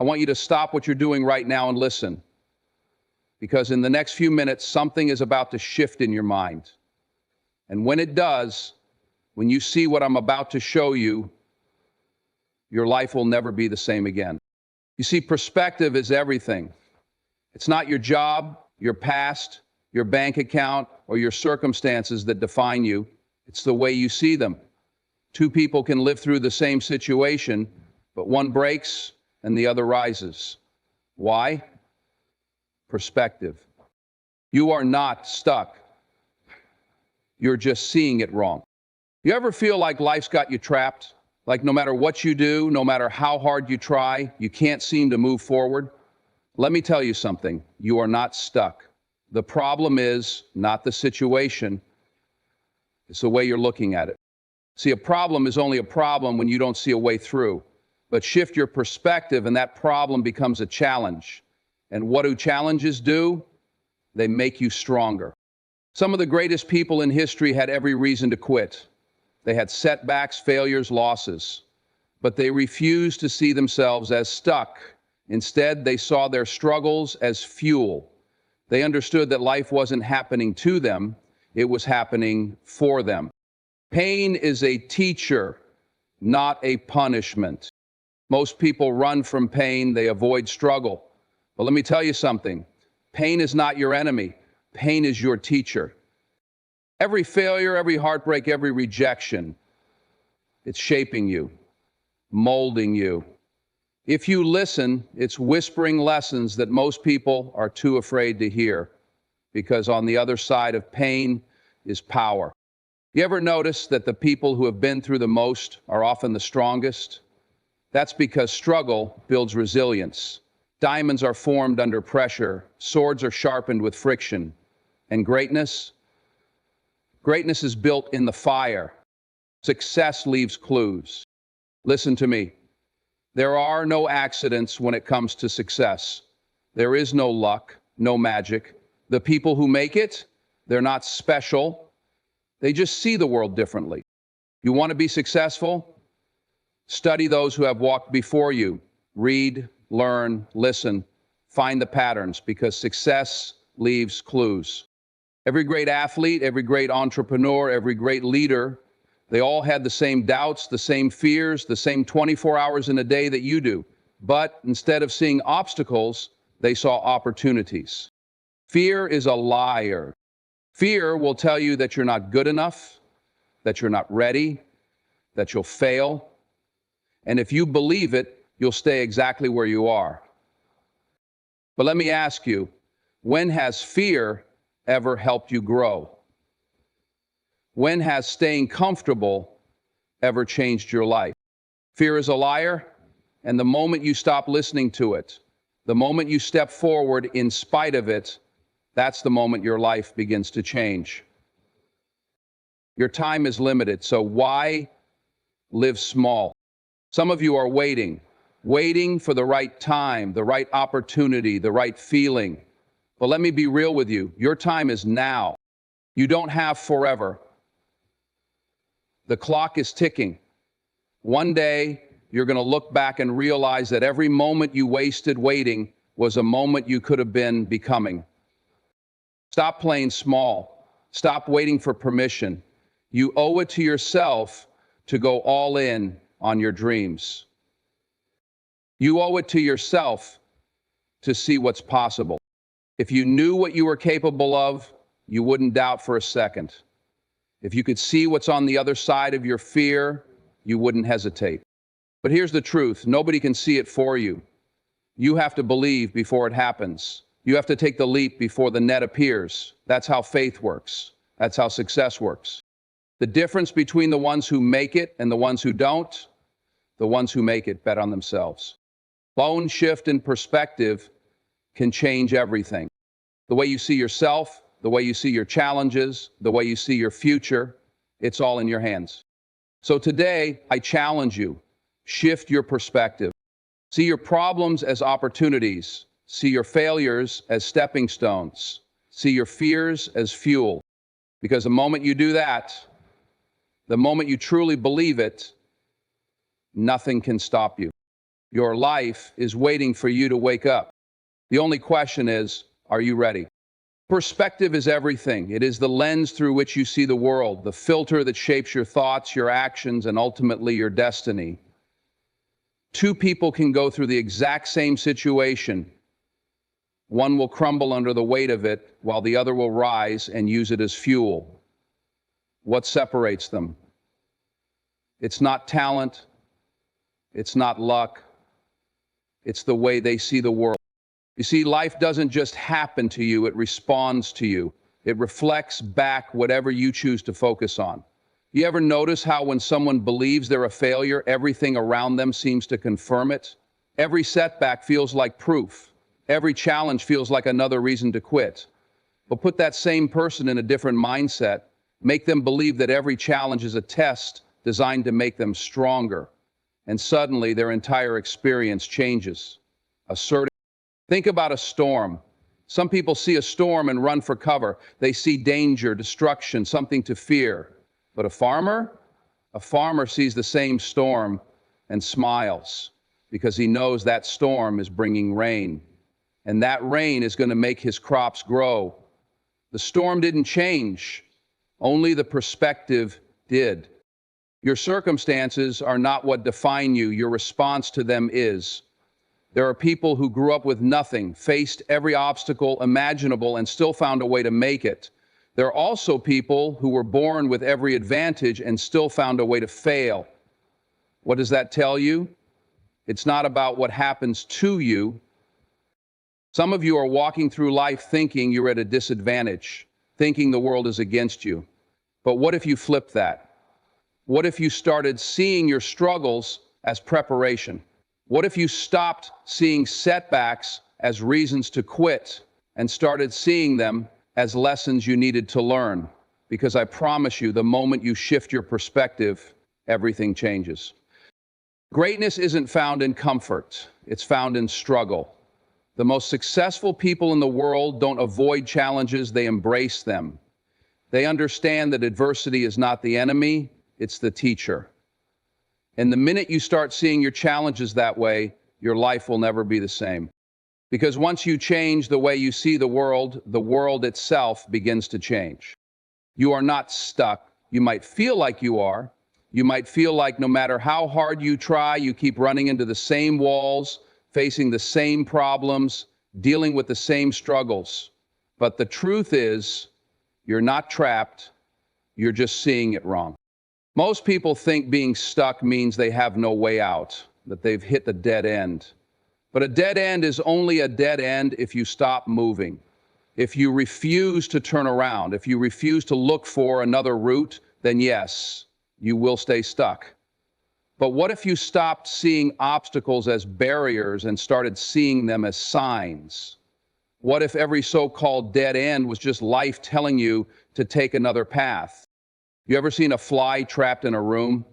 I want you to stop what you're doing right now and listen, because in the next few minutes, something is about to shift in your mind. And when it does, when you see what I'm about to show you, your life will never be the same again. You see, perspective is everything. It's not your job, your past, your bank account, or your circumstances that define you. It's the way you see them. Two people can live through the same situation, but one breaks and the other rises. Why? Perspective. You are not stuck. You're just seeing it wrong. You ever feel like life's got you trapped? Like no matter what you do, no matter how hard you try, you can't seem to move forward? Let me tell you something. You are not stuck. The problem is not the situation. It's the way you're looking at it. See, a problem is only a problem when you don't see a way through. But shift your perspective and that problem becomes a challenge. And what do challenges do? They make you stronger. Some of the greatest people in history had every reason to quit. They had setbacks, failures, losses. But they refused to see themselves as stuck. Instead, they saw their struggles as fuel. They understood that life wasn't happening to them, it was happening for them. Pain is a teacher, not a punishment. Most people run from pain, they avoid struggle. But let me tell you something. Pain is not your enemy. Pain is your teacher. Every failure, every heartbreak, every rejection, it's shaping you, molding you. If you listen, it's whispering lessons that most people are too afraid to hear, because on the other side of pain is power. You ever notice that the people who have been through the most are often the strongest? That's because struggle builds resilience. Diamonds are formed under pressure. Swords are sharpened with friction. And greatness is built in the fire. Success leaves clues. Listen to me. There are no accidents when it comes to success. There is no luck, no magic. The people who make it, they're not special. They just see the world differently. You want to be successful? Study those who have walked before you. Read, learn, listen, find the patterns, because success leaves clues. Every great athlete, every great entrepreneur, every great leader, they all had the same doubts, the same fears, the same 24 hours in a day that you do. But instead of seeing obstacles, they saw opportunities. Fear is a liar. Fear will tell you that you're not good enough, that you're not ready, that you'll fail. And if you believe it, you'll stay exactly where you are. But let me ask you, when has fear ever helped you grow? When has staying comfortable ever changed your life? Fear is a liar, and the moment you stop listening to it, the moment you step forward in spite of it, that's the moment your life begins to change. Your time is limited, so why live small? Some of you are waiting for the right time, the right opportunity, the right feeling. But let me be real with you. Your time is now. You don't have forever. The clock is ticking. One day, you're going to look back and realize that every moment you wasted waiting was a moment you could have been becoming. Stop playing small. Stop waiting for permission. You owe it to yourself to go all in on your dreams. You owe it to yourself to see what's possible. If you knew what you were capable of, you wouldn't doubt for a second. If you could see what's on the other side of your fear, you wouldn't hesitate. But here's the truth. Nobody can see it for you. You have to believe before it happens. You have to take the leap before the net appears. That's how faith works. That's how success works. The difference between the ones who make it and the ones who don't, the ones who make it bet on themselves. Lone shift in perspective can change everything. The way you see yourself, the way you see your challenges, the way you see your future, it's all in your hands. So today, I challenge you, shift your perspective. See your problems as opportunities. See your failures as stepping stones. See your fears as fuel. Because the moment you do that, the moment you truly believe it, nothing can stop you. Your life is waiting for you to wake up. The only question is, are you ready? Perspective is everything. It is the lens through which you see the world, the filter that shapes your thoughts, your actions, and ultimately your destiny. Two people can go through the exact same situation. One will crumble under the weight of it, while the other will rise and use it as fuel. What separates them? It's not talent. It's not luck. It's the way they see the world. You see, life doesn't just happen to you, it responds to you. It reflects back whatever you choose to focus on. You ever notice how when someone believes they're a failure, everything around them seems to confirm it? Every setback feels like proof. Every challenge feels like another reason to quit. But put that same person in a different mindset, make them believe that every challenge is a test designed to make them stronger. And suddenly their entire experience changes. Think about a storm. Some people see a storm and run for cover. They see danger, destruction, something to fear. But a farmer sees the same storm and smiles because he knows that storm is bringing rain. And that rain is going to make his crops grow. The storm didn't change, only the perspective did. Your circumstances are not what define you, your response to them is. There are people who grew up with nothing, faced every obstacle imaginable, and still found a way to make it. There are also people who were born with every advantage and still found a way to fail. What does that tell you? It's not about what happens to you. Some of you are walking through life thinking you're at a disadvantage, thinking the world is against you. But what if you flipped that? What if you started seeing your struggles as preparation? What if you stopped seeing setbacks as reasons to quit and started seeing them as lessons you needed to learn? Because I promise you, the moment you shift your perspective, everything changes. Greatness isn't found in comfort, it's found in struggle. The most successful people in the world don't avoid challenges, they embrace them. They understand that adversity is not the enemy, it's the teacher. And the minute you start seeing your challenges that way, your life will never be the same. Because once you change the way you see the world itself begins to change. You are not stuck. You might feel like you are. You might feel like no matter how hard you try, you keep running into the same walls, facing the same problems, dealing with the same struggles. But the truth is, you're not trapped. You're just seeing it wrong. Most people think being stuck means they have no way out, that they've hit the dead end. But a dead end is only a dead end if you stop moving. If you refuse to turn around, if you refuse to look for another route, then yes, you will stay stuck. But what if you stopped seeing obstacles as barriers and started seeing them as signs? What if every so-called dead end was just life telling you to take another path? You ever seen a fly trapped in a room?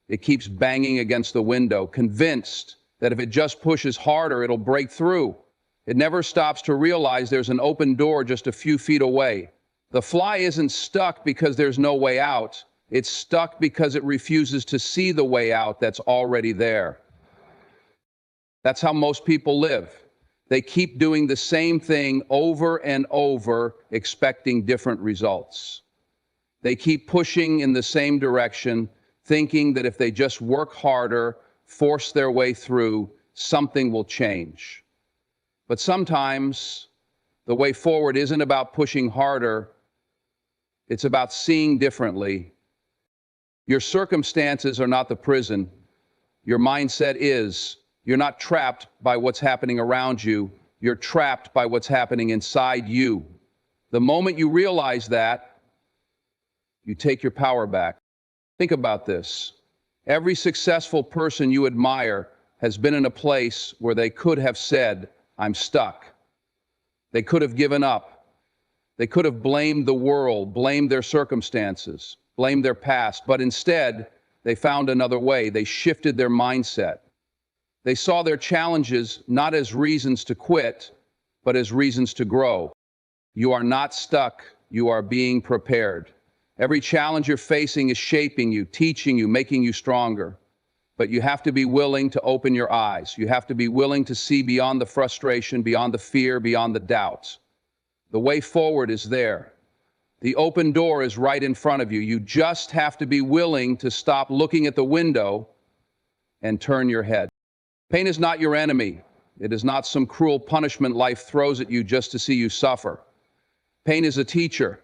It keeps banging against the window, convinced that if it just pushes harder, it'll break through. It never stops to realize there's an open door just a few feet away. The fly isn't stuck because there's no way out. It's stuck because it refuses to see the way out that's already there. That's how most people live. They keep doing the same thing over and over, expecting different results. They keep pushing in the same direction, thinking that if they just work harder, force their way through, something will change. But sometimes the way forward isn't about pushing harder, it's about seeing differently. Your circumstances are not the prison. Your mindset is. You're not trapped by what's happening around you. You're trapped by what's happening inside you. The moment you realize that, you take your power back. Think about this. Every successful person you admire has been in a place where they could have said, I'm stuck. They could have given up. They could have blamed the world, blamed their circumstances, blamed their past, but instead, they found another way. They shifted their mindset. They saw their challenges not as reasons to quit, but as reasons to grow. You are not stuck. You are being prepared. Every challenge you're facing is shaping you, teaching you, making you stronger. But you have to be willing to open your eyes. You have to be willing to see beyond the frustration, beyond the fear, beyond the doubts. The way forward is there. The open door is right in front of you. You just have to be willing to stop looking at the window and turn your head. Pain is not your enemy. It is not some cruel punishment life throws at you just to see you suffer. Pain is a teacher.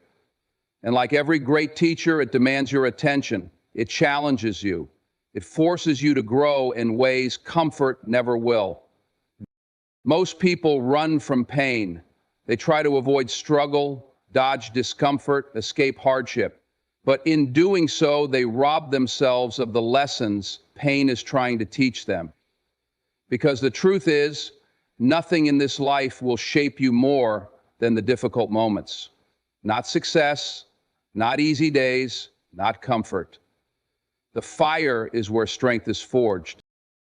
And like every great teacher, it demands your attention. It challenges you. It forces you to grow in ways comfort never will. Most people run from pain. They try to avoid struggle, dodge discomfort, escape hardship. But in doing so, they rob themselves of the lessons pain is trying to teach them. Because the truth is, nothing in this life will shape you more than the difficult moments. Not success, not easy days, not comfort. The fire is where strength is forged.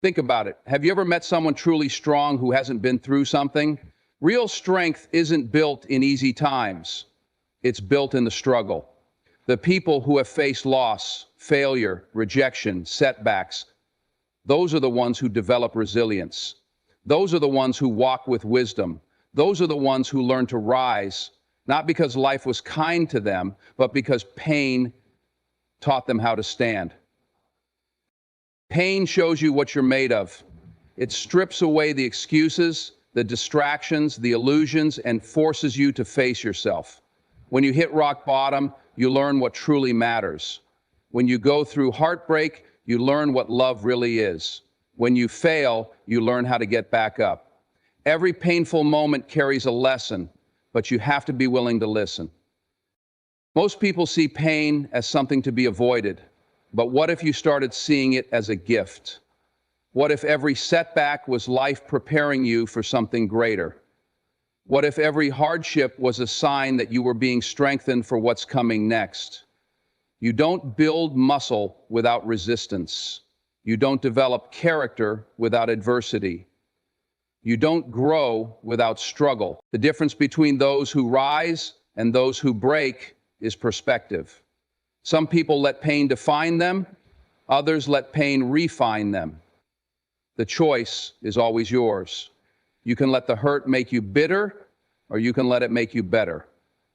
Think about it. Have you ever met someone truly strong who hasn't been through something? Real strength isn't built in easy times. It's built in the struggle. The people who have faced loss, failure, rejection, setbacks, those are the ones who develop resilience. Those are the ones who walk with wisdom. Those are the ones who learn to rise, not because life was kind to them, but because pain taught them how to stand. Pain shows you what you're made of. It strips away the excuses, the distractions, the illusions, and forces you to face yourself. When you hit rock bottom, you learn what truly matters. When you go through heartbreak, you learn what love really is. When you fail, you learn how to get back up. Every painful moment carries a lesson, but you have to be willing to listen. Most people see pain as something to be avoided, but what if you started seeing it as a gift? What if every setback was life preparing you for something greater? What if every hardship was a sign that you were being strengthened for what's coming next? You don't build muscle without resistance. You don't develop character without adversity. You don't grow without struggle. The difference between those who rise and those who break is perspective. Some people let pain define them, others let pain refine them. The choice is always yours. You can let the hurt make you bitter, or you can let it make you better.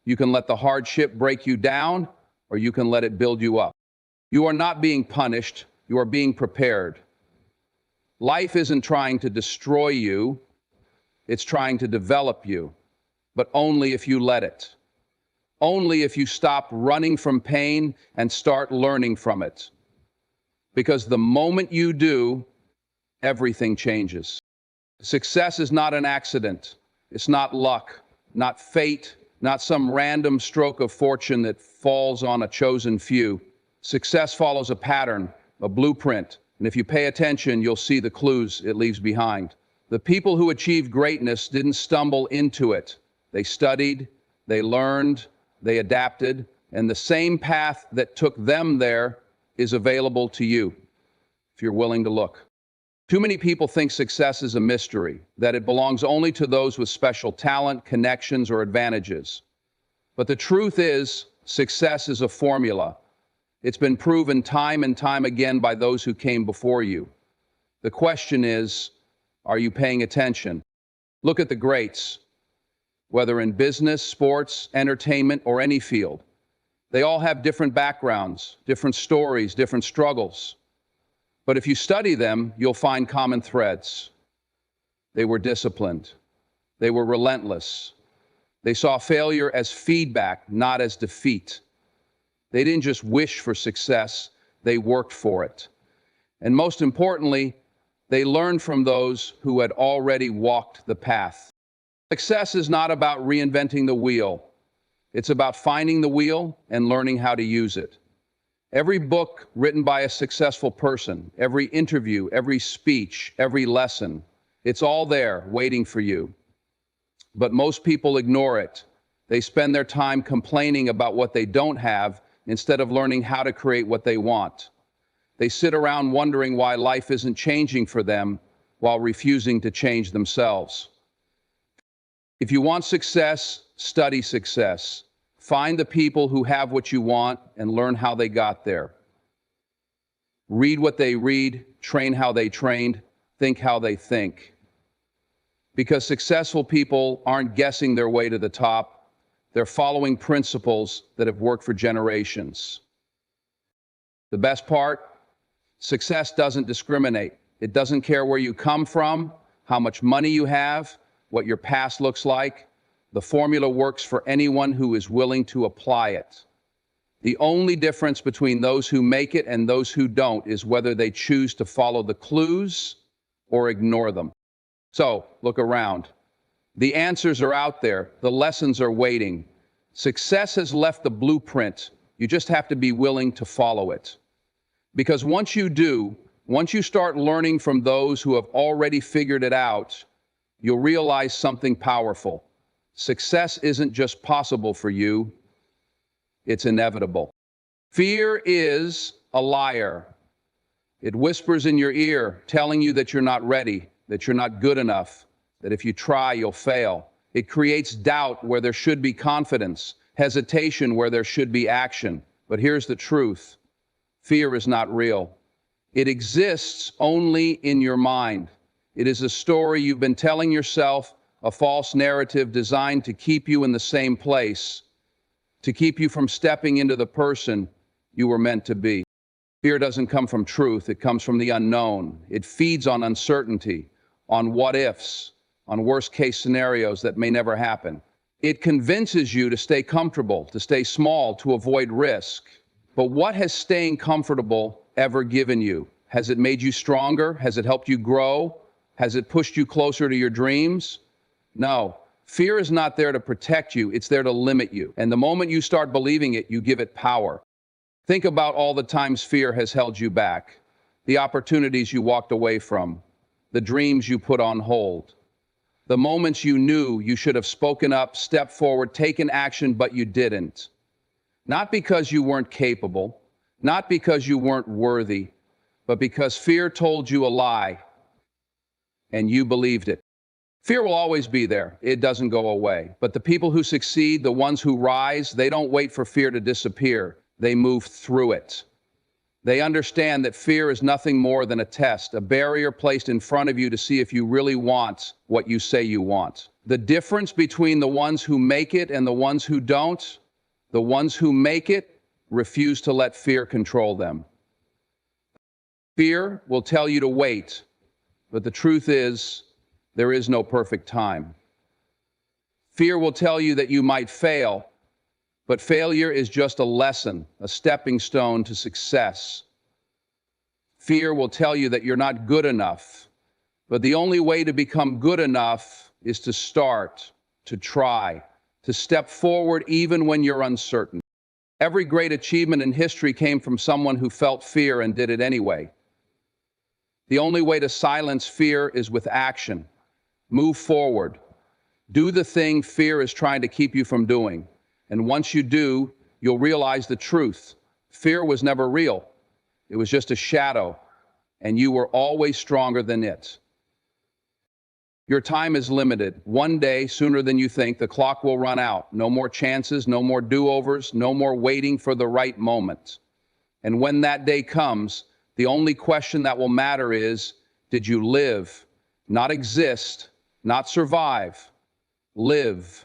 You can let the hardship break you down, or you can let it build you up. You are not being punished, you are being prepared. Life isn't trying to destroy you, it's trying to develop you, but only if you let it. Only if you stop running from pain and start learning from it. Because the moment you do, everything changes. Success is not an accident. It's not luck, not fate, not some random stroke of fortune that falls on a chosen few. Success follows a pattern, a blueprint, and if you pay attention, you'll see the clues it leaves behind. The people who achieved greatness didn't stumble into it. They studied, they learned, they adapted, and the same path that took them there is available to you, if you're willing to look. Too many people think success is a mystery, that it belongs only to those with special talent, connections, or advantages. But the truth is, success is a formula. It's been proven time and time again by those who came before you. The question is, are you paying attention? Look at the greats. Whether in business, sports, entertainment, or any field. They all have different backgrounds, different stories, different struggles. But if you study them, you'll find common threads. They were disciplined. They were relentless. They saw failure as feedback, not as defeat. They didn't just wish for success, they worked for it. And most importantly, they learned from those who had already walked the path. Success is not about reinventing the wheel. It's about finding the wheel and learning how to use it. Every book written by a successful person, every interview, every speech, every lesson, it's all there waiting for you. But most people ignore it. They spend their time complaining about what they don't have instead of learning how to create what they want. They sit around wondering why life isn't changing for them while refusing to change themselves. If you want success, study success. Find the people who have what you want and learn how they got there. Read what they read, train how they trained, think how they think. Because successful people aren't guessing their way to the top. They're following principles that have worked for generations. The best part? Success doesn't discriminate. It doesn't care where you come from, how much money you have, what your past looks like. The formula works for anyone who is willing to apply it. The only difference between those who make it and those who don't is whether they choose to follow the clues or ignore them. So, look around. The answers are out there. The lessons are waiting. Success has left the blueprint. You just have to be willing to follow it. Because once you do, once you start learning from those who have already figured it out, you'll realize something powerful. Success isn't just possible for you, it's inevitable. Fear is a liar. It whispers in your ear, telling you that you're not ready, that you're not good enough, that if you try, you'll fail. It creates doubt where there should be confidence, hesitation where there should be action. But here's the truth. Fear is not real. It exists only in your mind. It is a story you've been telling yourself, a false narrative designed to keep you in the same place, to keep you from stepping into the person you were meant to be. Fear doesn't come from truth, it comes from the unknown. It feeds on uncertainty, on what ifs, on worst case scenarios that may never happen. It convinces you to stay comfortable, to stay small, to avoid risk. But what has staying comfortable ever given you? Has it made you stronger? Has it helped you grow? Has it pushed you closer to your dreams? No. Fear is not there to protect you, it's there to limit you. And the moment you start believing it, you give it power. Think about all the times fear has held you back, the opportunities you walked away from, the dreams you put on hold, the moments you knew you should have spoken up, stepped forward, taken action, but you didn't. Not because you weren't capable, not because you weren't worthy, but because fear told you a lie, and you believed it. Fear will always be there. It doesn't go away. But the people who succeed, the ones who rise, they don't wait for fear to disappear. They move through it. They understand that fear is nothing more than a test, a barrier placed in front of you to see if you really want what you say you want. The difference between the ones who make it and the ones who don't, the ones who make it refuse to let fear control them. Fear will tell you to wait, but the truth is, there is no perfect time. Fear will tell you that you might fail, but failure is just a lesson, a stepping stone to success. Fear will tell you that you're not good enough, but the only way to become good enough is to start, to try, to step forward even when you're uncertain. Every great achievement in history came from someone who felt fear and did it anyway. The only way to silence fear is with action. Move forward. Do the thing fear is trying to keep you from doing. And once you do, you'll realize the truth. Fear was never real. It was just a shadow, and you were always stronger than it. Your time is limited. One day, sooner than you think, the clock will run out. No more chances, no more do-overs, no more waiting for the right moment. And when that day comes, the only question that will matter is, did you live? Not exist, not survive. Live.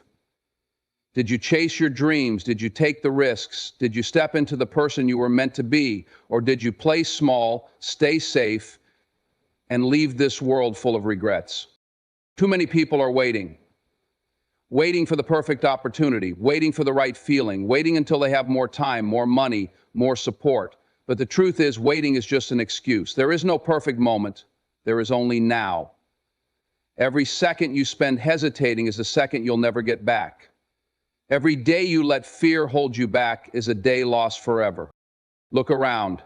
Did you chase your dreams? Did you take the risks? Did you step into the person you were meant to be? Or did you play small, stay safe, and leave this world full of regrets? Too many people are waiting. Waiting for the perfect opportunity, waiting for the right feeling, waiting until they have more time, more money, more support. But the truth is, waiting is just an excuse. There is no perfect moment. There is only now. Every second you spend hesitating is a second you'll never get back. Every day you let fear hold you back is a day lost forever. Look around.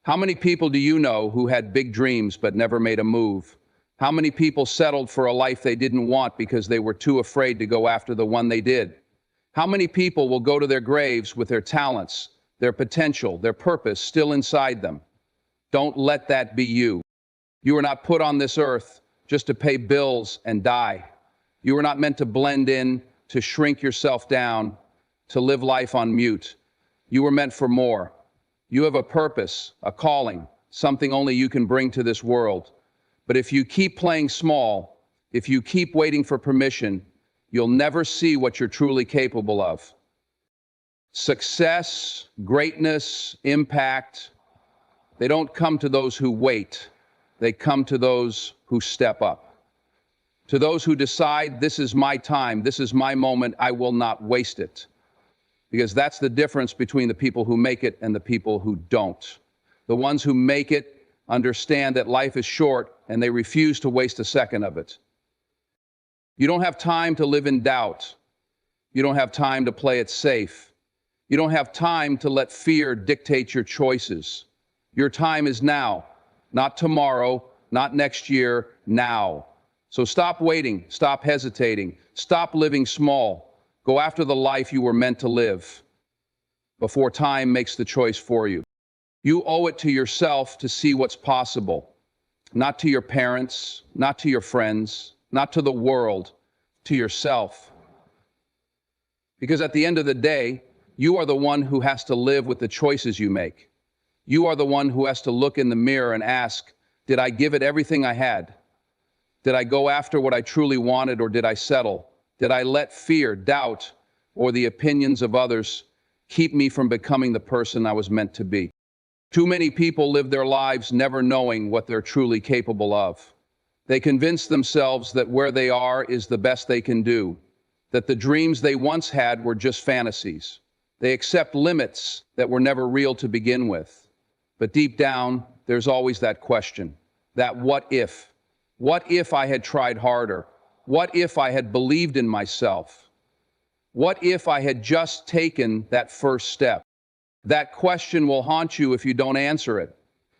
How many people do you know who had big dreams but never made a move? How many people settled for a life they didn't want because they were too afraid to go after the one they did? How many people will go to their graves with their talents, their potential, their purpose still inside them? Don't let that be you. You are not put on this earth just to pay bills and die. You are not meant to blend in, to shrink yourself down, to live life on mute. You were meant for more. You have a purpose, a calling, something only you can bring to this world. But if you keep playing small, if you keep waiting for permission, you'll never see what you're truly capable of. Success, greatness, impact, they don't come to those who wait. They come to those who step up. To those who decide, this is my time, this is my moment, I will not waste it. Because that's the difference between the people who make it and the people who don't. The ones who make it understand that life is short and they refuse to waste a second of it. You don't have time to live in doubt. You don't have time to play it safe. You don't have time to let fear dictate your choices. Your time is now, not tomorrow, not next year, now. So stop waiting, stop hesitating, stop living small. Go after the life you were meant to live before time makes the choice for you. You owe it to yourself to see what's possible, not to your parents, not to your friends, not to the world, to yourself. Because at the end of the day, you are the one who has to live with the choices you make. You are the one who has to look in the mirror and ask, did I give it everything I had? Did I go after what I truly wanted, or did I settle? Did I let fear, doubt, or the opinions of others keep me from becoming the person I was meant to be? Too many people live their lives never knowing what they're truly capable of. They convince themselves that where they are is the best they can do, that the dreams they once had were just fantasies. They accept limits that were never real to begin with. But deep down, there's always that question, that what if? What if I had tried harder? What if I had believed in myself? What if I had just taken that first step? That question will haunt you if you don't answer it.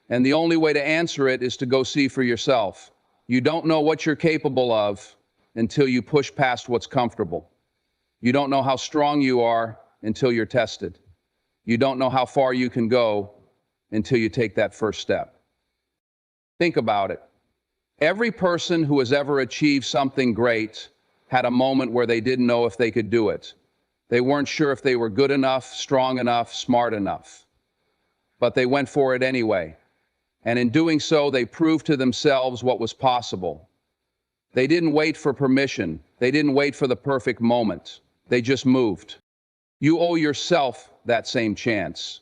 And the only way to answer it is to go see for yourself. You don't know what you're capable of until you push past what's comfortable. You don't know how strong you are until you're tested. You don't know how far you can go until you take that first step. Think about it. Every person who has ever achieved something great had a moment where they didn't know if they could do it. They weren't sure if they were good enough, strong enough, smart enough. But they went for it anyway. And in doing so, they proved to themselves what was possible. They didn't wait for permission. They didn't wait for the perfect moment. They just moved. You owe yourself that same chance.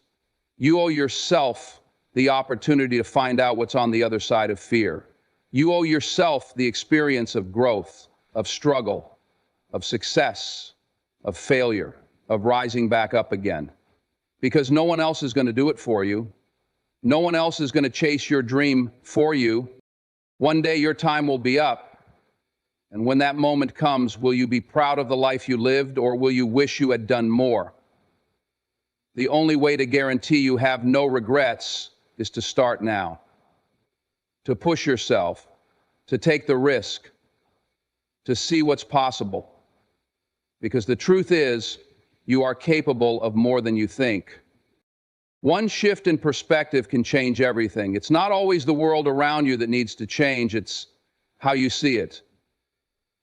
You owe yourself the opportunity to find out what's on the other side of fear. You owe yourself the experience of growth, of struggle, of success, of failure, of rising back up again. Because no one else is going to do it for you. No one else is going to chase your dream for you. One day your time will be up. And when that moment comes, will you be proud of the life you lived, or will you wish you had done more? The only way to guarantee you have no regrets is to start now. To push yourself, to take the risk, to see what's possible. Because the truth is, you are capable of more than you think. One shift in perspective can change everything. It's not always the world around you that needs to change, it's how you see it.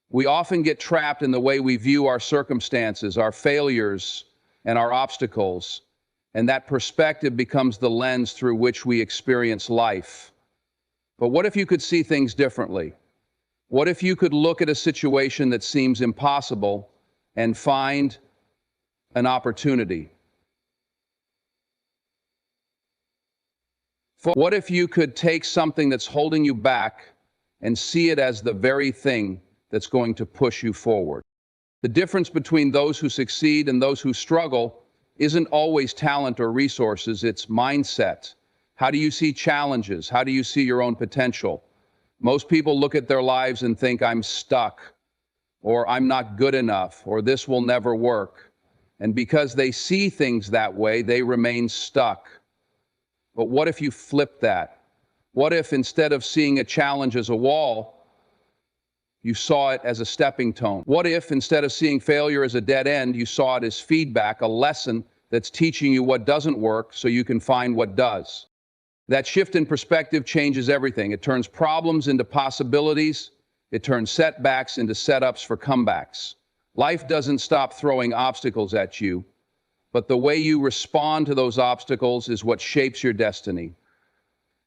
We often get trapped in the way we view our circumstances, our failures, and our obstacles, and that perspective becomes the lens through which we experience life. But what if you could see things differently? What if you could look at a situation that seems impossible and find an opportunity? What if you could take something that's holding you back and see it as the very thing that's going to push you forward? The difference between those who succeed and those who struggle isn't always talent or resources, it's mindset. How do you see challenges? How do you see your own potential? Most people look at their lives and think, I'm stuck, or I'm not good enough, or this will never work. And because they see things that way, they remain stuck. But what if you flip that? What if instead of seeing a challenge as a wall, you saw it as a stepping stone? What if instead of seeing failure as a dead end, you saw it as feedback, a lesson that's teaching you what doesn't work so you can find what does? That shift in perspective changes everything. It turns problems into possibilities. It turns setbacks into setups for comebacks. Life doesn't stop throwing obstacles at you, but the way you respond to those obstacles is what shapes your destiny.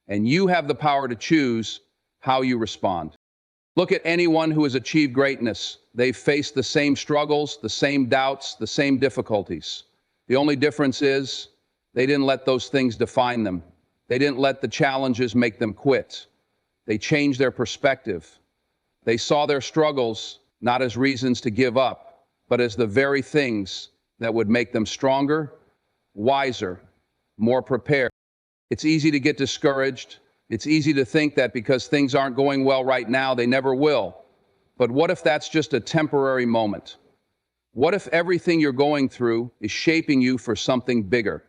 and you have the power to choose how you respond. Look at anyone who has achieved greatness. They've faced the same struggles, the same doubts, the same difficulties. The only difference is they didn't let those things define them. They didn't let the challenges make them quit. They changed their perspective. They saw their struggles not as reasons to give up, but as the very things that would make them stronger, wiser, more prepared. It's easy to get discouraged. It's easy to think that because things aren't going well right now, they never will. But what if that's just a temporary moment? What if everything you're going through is shaping you for something bigger?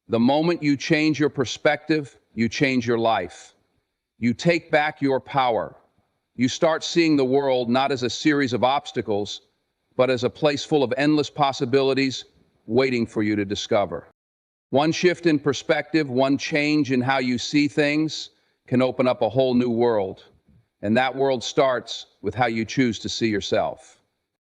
The moment you change your perspective, you change your life. You take back your power. You start seeing the world not as a series of obstacles, but as a place full of endless possibilities waiting for you to discover. One shift in perspective, one change in how you see things can open up a whole new world. And that world starts with how you choose to see yourself.